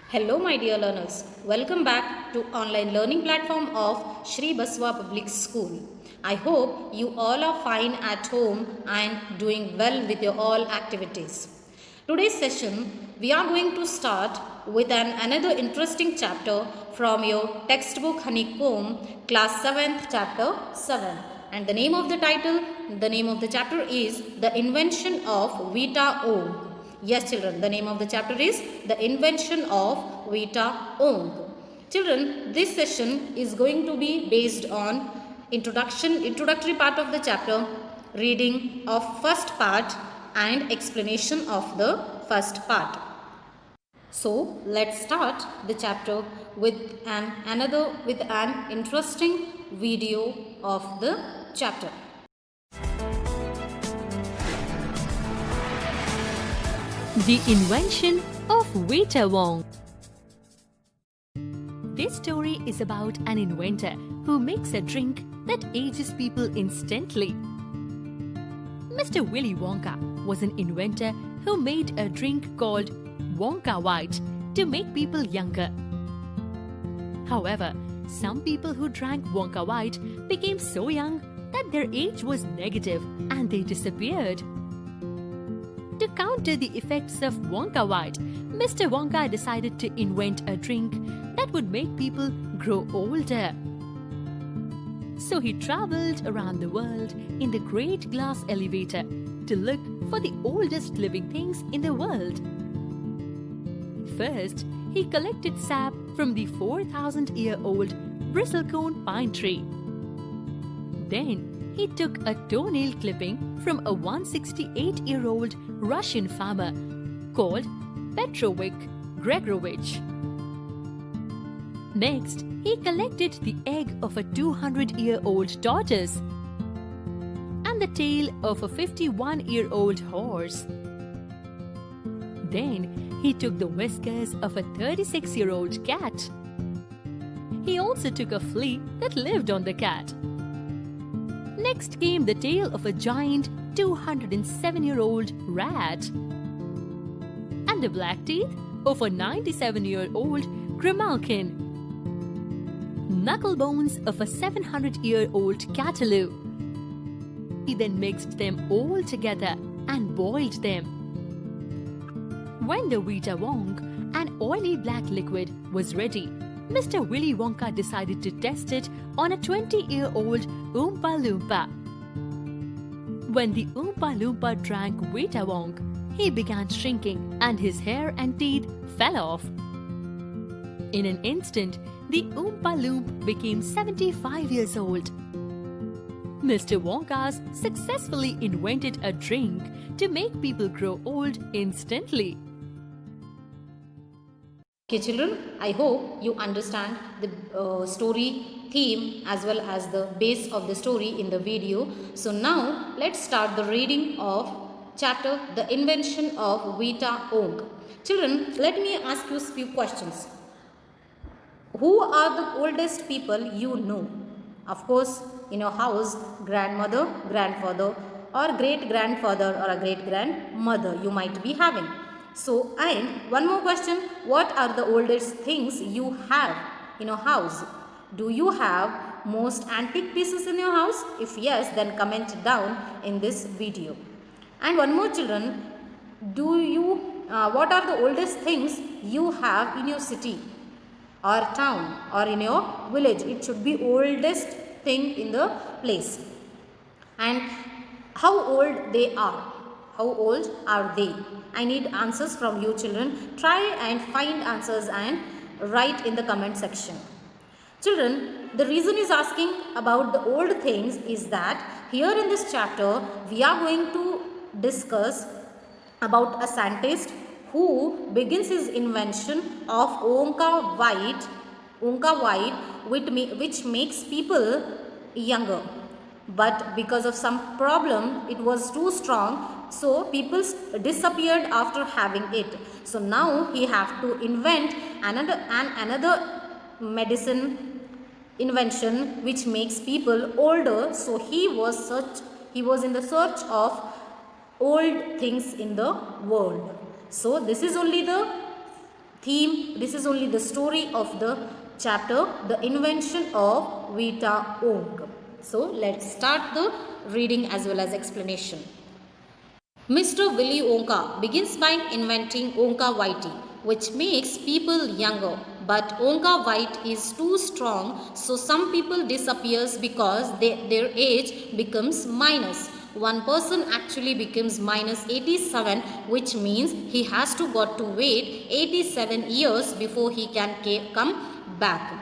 Hello, my dear learners. Welcome back to online learning platform of Shri Baswa Public School. I hope you all are fine at home and doing well with your all activities. Today's session, we are going to start with another interesting chapter from your textbook Honeycomb, class 7th, chapter 7. And the name of the chapter is The Invention of Vita Ong. Yes, children, the name of the chapter is The Invention of Vita Ong. Children, this session is going to be based on introductory part of the chapter, reading of first part and explanation of the first part. So, let's start the chapter with an interesting video of the chapter. The Invention of Vita Wong. This story is about an inventor who makes a drink that ages people instantly. Mr. Willy Wonka was an inventor who made a drink called Wonka White to make people younger. However, some people who drank Wonka White became so young that their age was negative and they disappeared. To counter the effects of Wonka White, Mr. Wonka decided to invent a drink that would make people grow older. So he traveled around the world in the great glass elevator to look for the oldest living things in the world. First, he collected sap from the 4,000-year-old bristlecone pine tree. Then, he took a toenail clipping from a 168-year-old Russian farmer called Petrovich Gregorovich. Next, he collected the egg of a 200-year-old tortoise and the tail of a 51-year-old horse. Then, he took the whiskers of a 36-year-old cat. He also took a flea that lived on the cat. Next came the tail of a giant 207-year-old rat and the black teeth of a 97-year-old grimalkin, knuckle bones of a 700-year-old cataloo. He then mixed them all together and boiled them. When the Vita Wong, an oily black liquid, was ready, Mr. Willy Wonka decided to test it on a 20-year-old Oompa Loompa. When the Oompa Loompa drank Vita Wong, he began shrinking and his hair and teeth fell off. In an instant, the Oompa Loomp became 75 years old. Mr. Wonka's successfully invented a drink to make people grow old instantly. Okay, children, I hope you understand the story theme as well as the base of the story in the video. So now let's start the reading of chapter The Invention of Vita Ong. Children, let me ask you a few questions. Who are the oldest people you know? Of course, in your house, grandmother, grandfather, or great grandfather or a great grandmother you might be having. So, and one more question, what are the oldest things you have in your house? Do you have most antique pieces in your house? If yes, then comment down in this video. And one more, children, what are the oldest things you have in your city or town or in your village? It should be oldest thing in the place. And how old they are? How old are they? I need answers from you, children. Try and find answers and write in the comment section. Children, the reason is asking about the old things is that here in this chapter we are going to discuss about a scientist who begins his invention of Wonka White, which makes people younger. But because of some problem, it was too strong, so people disappeared after having it. So now he have to invent another medicine invention which makes people older. So he was in the search of old things in the world. So this is only the theme, this is only the story of the chapter, the invention of Vita Onk. So let's start the reading as well as explanation. Mr. Willy Wonka begins by inventing Wonka Whitey, which makes people younger. But Wonka White is too strong, so some people disappears because their age becomes minus. One person actually becomes minus 87, which means he has to got to wait 87 years before he can come back.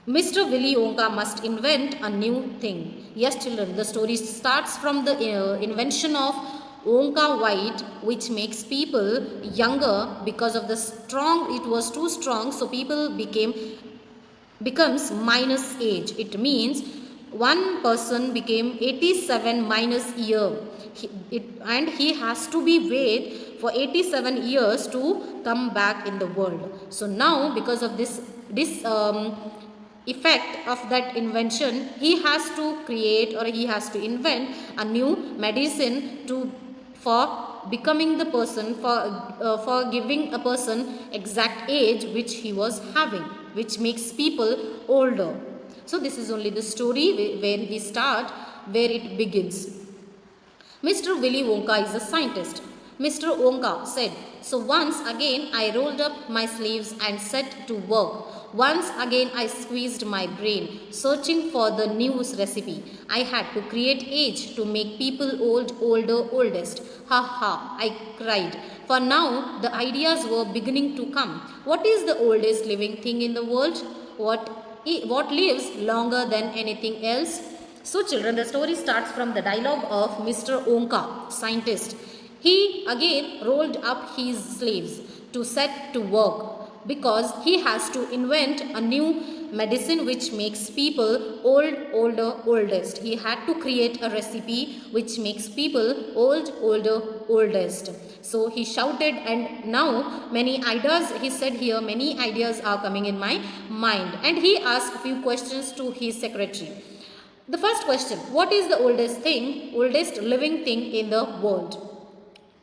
Mr. Willy Wonka must invent a new thing. Yes, children, the story starts from the invention of Wonka White, which makes people younger because of the strong, it was too strong, so people becomes minus age. It means one person became 87 minus year. And he has to be wait for 87 years to come back in the world. So now because of this effect of that invention, he has to create or he has to invent a new medicine for becoming the person, for giving a person exact age which he was having, which makes people older. So this is only the story where we start, where it begins. Mr. Willy Wonka is a scientist. Mr. Wonka said, "So once again I rolled up my sleeves and set to work. Once again I squeezed my brain, searching for the newest recipe. I had to create age to make people old, older, oldest. Ha ha, I cried. For now the ideas were beginning to come. What is the oldest living thing in the world? What lives longer than anything else?" So children, the story starts from the dialogue of Mr. Wonka, scientist. He again rolled up his sleeves to set to work because he has to invent a new medicine which makes people old, older, oldest. He had to create a recipe which makes people old, older, oldest. So he shouted, and now many ideas, he said here, many ideas are coming in my mind. And he asked a few questions to his secretary. The first question, what is the oldest living thing in the world?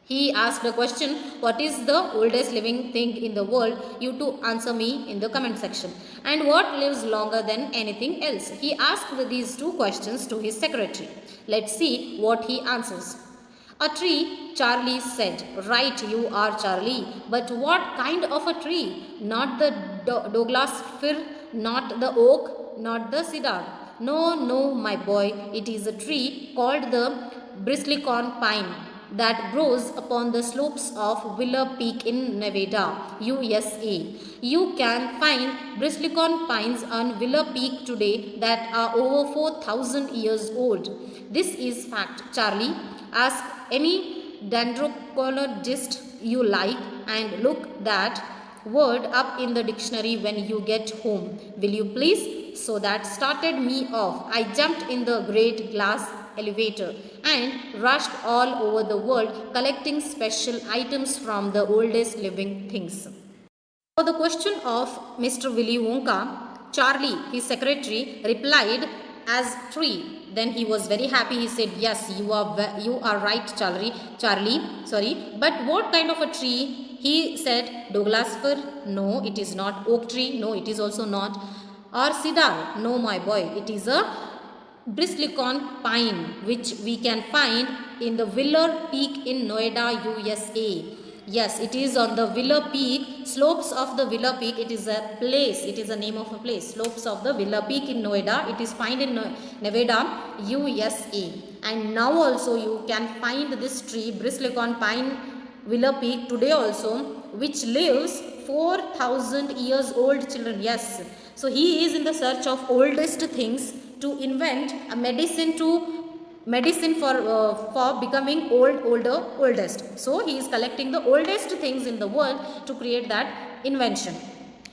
He asked the question, what is the oldest living thing in the world? You to answer me in the comment section. And what lives longer than anything else? He asked these two questions to his secretary. Let's see what he answers. A tree, Charlie said. Right, you are Charlie. But what kind of a tree? Not the Douglas fir, not the oak, not the cedar. No, my boy. It is a tree called the bristlecone pine that grows upon the slopes of Willow Peak in Nevada, USA. You can find bristlecone pines on Willow Peak today that are over 4,000 years old. This is fact, Charlie. Ask any dendrochronologist you like and look that word up in the dictionary when you get home. Will you please? So that started me off. I jumped in the great glass elevator and rushed all over the world collecting special items from the oldest living things. For the question of Mr. Willy Wonka, Charlie, his secretary, replied as tree. Then he was very happy. He said, yes, you are right, Charlie, but what kind of a tree? He said, Douglas fir? No, it is not. Oak tree? No, it is also not. Or cedar? No, my boy, it is a bristlecone pine which we can find in the Willow Peak in Noida, USA. Yes, it is on the Willow Peak, slopes of the Willow Peak. It is a place, it is a name of a place, slopes of the Willow Peak in Noida. It is found in Nevada, USA. And now also you can find this tree, bristlecone pine, Willow Peak today also, which lives 4,000 years old, children. Yes, so he is in the search of oldest things to invent a medicine for becoming old, older, oldest. So he is collecting the oldest things in the world to create that invention.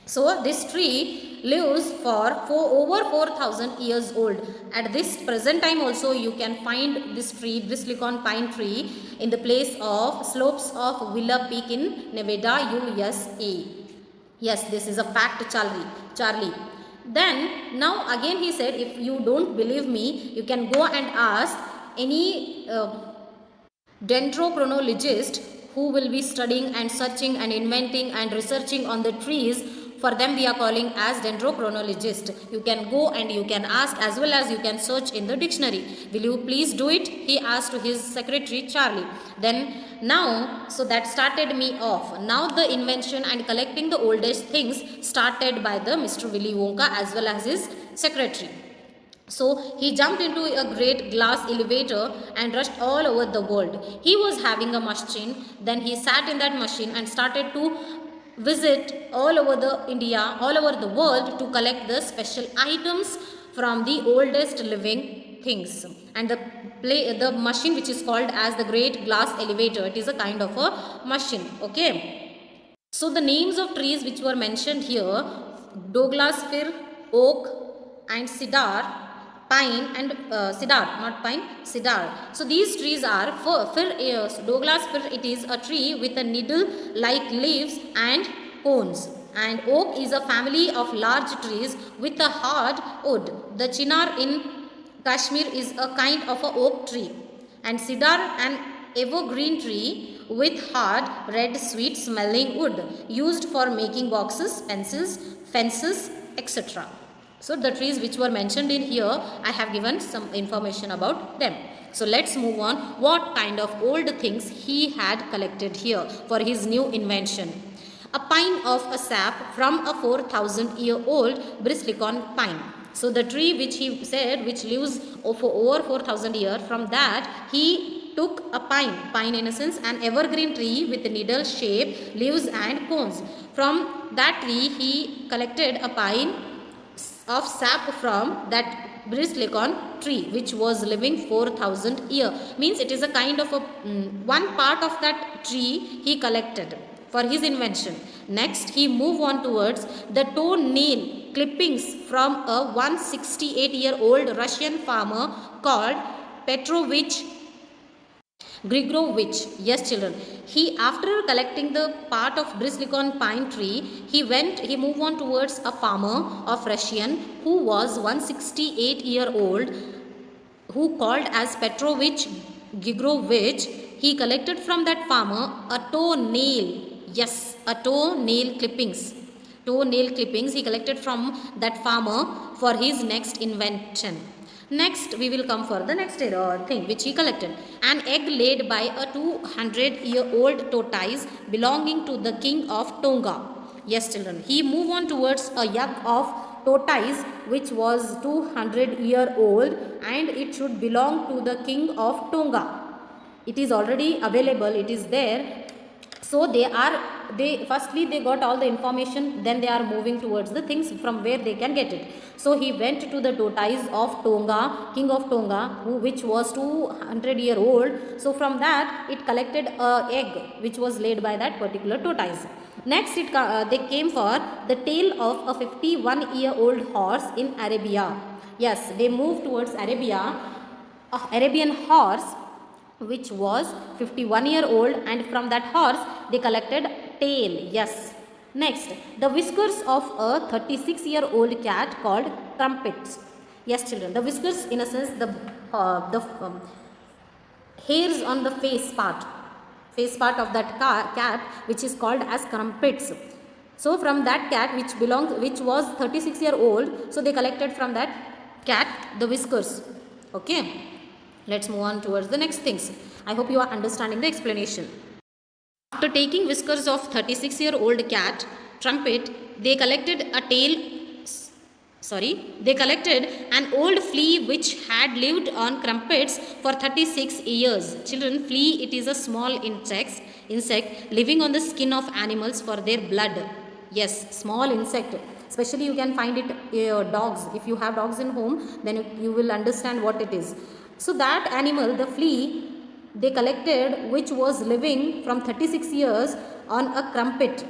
So this tree lives for over 4,000 years old. At this present time also you can find this tree, bristlecone pine tree, in the place of slopes of Willow Peak in Nevada, USA. Yes, this is a fact, Charlie. Then now again he said, if you don't believe me, you can go and ask any dendrochronologist who will be studying and searching and inventing and researching on the trees. For them we are calling as dendrochronologist. You can go and you can ask as well as you can search in the dictionary. Will you please do it? He asked to his secretary Charlie. Then now, so that started me off. Now the invention and collecting the oldest things started by the Mr. Willy Wonka as well as his secretary. So he jumped into a great glass elevator and rushed all over the world. He was having a machine. Then he sat in that machine and started to visit all over the India, all over the world to collect the special items from the oldest living things. And the machine which is called as the great glass elevator, it is a kind of a machine. Okay. So the names of trees which were mentioned here, Douglas fir, oak and cedar, pine and cedar, not pine, cedar. So these trees are fir, Douglas fir, it is a tree with a needle like leaves and cones. And oak is a family of large trees with a hard wood. The chinar in Kashmir is a kind of a oak tree. And cedar, an evergreen tree with hard red sweet smelling wood used for making boxes, pencils, fences, etc. So the trees which were mentioned in here, I have given some information about them. So let's move on. What kind of old things he had collected here for his new invention? A pine of a sap from a 4,000-year-old bristlecone pine. So the tree which he said which lives for over 4,000 years, from that he took a pine in a sense an evergreen tree with needle shape, leaves and cones. From that tree he collected a pine of sap from that bristlecone tree which was living 4,000 years. Means it is a kind of a one part of that tree he collected for his invention. Next he moved on towards the toenail clippings from a 168-year-old Russian farmer called Petrovich Grigorovich. Yes children, he after collecting the part of bristlecone pine tree, he moved on towards a farmer of Russian who was 168-year-old who called as Petrovich Grigorovich. He collected from that farmer a toenail. Yes, a toenail clippings. Toenail clippings he collected from that farmer for his next invention. Next, we will come for the next thing which he collected. An egg laid by a 200-year-old tortoise belonging to the king of Tonga. Yes, children. He moved on towards a egg of tortoise which was 200-year-old and it should belong to the king of Tonga. It is already available. It is there. So firstly they got all the information, then they are moving towards the things from where they can get it. So he went to the tortoise of Tonga, king of Tonga, which was 200-year-old. So from that it collected a egg which was laid by that particular tortoise. Next they came for the tail of a 51-year-old horse in Arabia. Yes, they moved towards Arabia, Arabian horse which was 51-year-old, and from that horse they collected tail. Yes. Next, the whiskers of a 36-year-old cat called trumpets. Yes children, the whiskers in a sense the hairs on the face part of that cat which is called as trumpets. So from that cat which was 36-year-old, so they collected from that cat the whiskers. Okay. Let's move on towards the next things. I hope you are understanding the explanation. After taking whiskers of 36-year-old cat, trumpet, they collected an old flea which had lived on crumpets for 36 years. Children, flea, it is a small insect living on the skin of animals for their blood. Yes, small insect. Especially you can find it dogs. If you have dogs in home, then you will understand what it is. So that animal, the flea, they collected which was living from 36 years on a crumpet.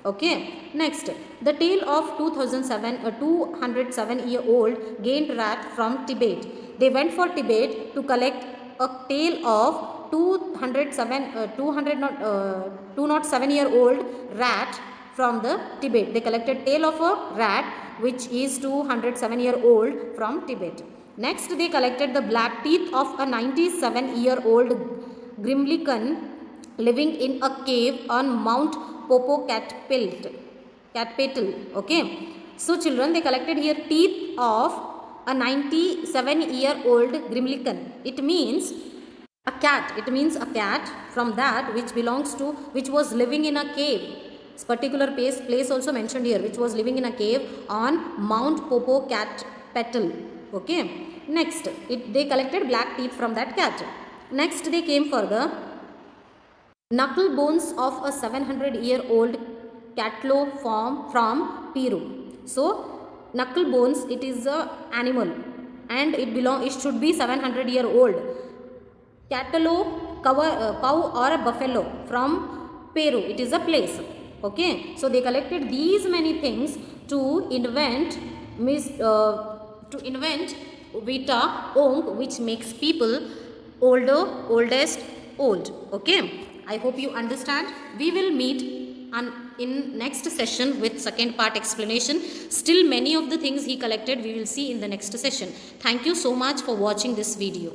Okay. Next, the tail of 207-year-old gained rat from Tibet. They went for Tibet to collect a tail of 207-year-old rat from the Tibet. They collected tail of a rat which is 207-year-old from Tibet. Next, they collected the black teeth of a 97-year-old Grimlicon living in a cave on Mount Popocatépetl. Okay. So children, they collected here teeth of a 97-year-old Grimlican. It means a cat. It means a cat from that which was living in a cave. This particular place also mentioned here, which was living in a cave on Mount Popocatépetl. Okay. Next, they collected black teeth from that cat. Next, they came for the knuckle bones of a 700-year-old cattle from Peru. So, knuckle bones, it is a animal and it should be 700-year-old. Cattle, cow or a buffalo from Peru. It is a place. Okay. So, they collected these many things to invent Vita Ong, which makes people oldest, old. Okay. I hope you understand. We will meet in next session with second part explanation. Still many of the things he collected we will see in the next session. Thank you so much for watching this video.